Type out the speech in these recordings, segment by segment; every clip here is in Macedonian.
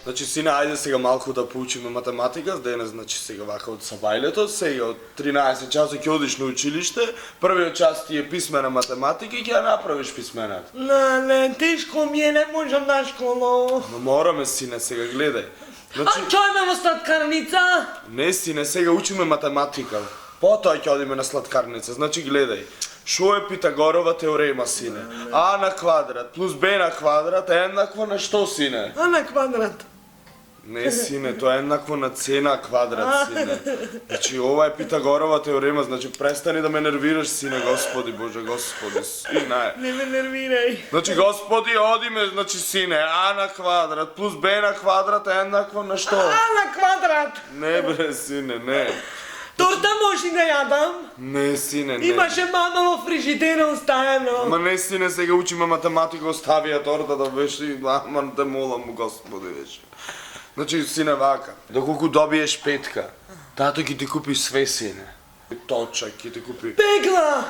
Значи, сине, ајде сега малку да поучиме математика, денес, значи, сега вака од сабајлето, сега од 13 часа ќе одиш на училиште, првиот час ти е писмена математика и ќе ја направиш писмената. Не, тешко ми е, не можам на школа. Но мораме, сине, сега гледај. Значи, А чој ме во сладкарница? не, сине, сега учиме математика. Потоа ќе одиме на сладкарница. Значи, гледај. Шо е Питагорова теорема, сине? А на квадрат плюс Б на квадрат е еднакво на што, сине? А на квадрат. Не, сине, тоа е еднакво на С на квадрат, сине. Значи, ова е Питагорова теорема, значи, престани да ме нервираш, сине, Господи, Боже, Господи, сине. Не ме нервирај. Значи, Господи, одиме, значи, сине, А на квадрат плюс Б на квадрат е еднакво на што? А на квадрат. Не, бре, сине, не. Торта може да јадам? Не, сине, не. Имаше мама во фрижидера оставено. Ма не, сине, сега учиме математика, остави ја торта да беше, ама те молам, Господи, беше. Значи, сине, вака, доколку добиеш петка, тато ќе ти купи све, сине. Точак, ќе ти купи... Пегла!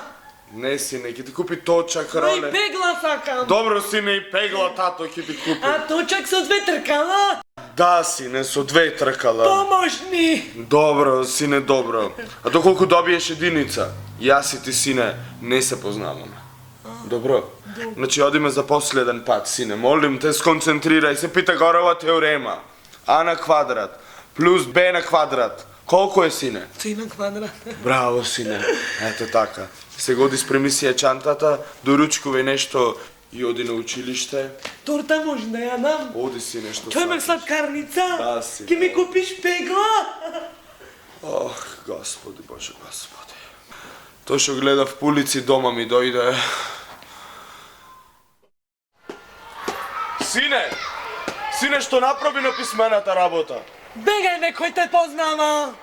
Не, сине, ќе ти купи точак, Ма и роле. пегла сакам. Добро, сине, и пегла тато ќе ти купи. А точак со две тркала? Да, сине, со две тркала. Помошни! Добро, сине, добро. А доколку добиеш единица, јас и ти, сине, не се познаваме. Добро? Значи, одиме за последен пат, сине. Молим те, сконцентрирај се. Питагорова теорема. А на квадрат плюс Б на квадрат. Колку е, сине? Си на квадрат. Браво, сине. Ето така. Сега оди спреми си ја чантата, доручкувај нешто и оди на училиште. Торта може да јадам? Оди си нешто. Чој ме сладкарница? Да, си. Ке ми купиш пегла? Ох, Господи, Боже, Господи. Тој што гледав по улици дома ми дојде. Сине! Сине, што направи на писмената работа? Бегај, некој те познава.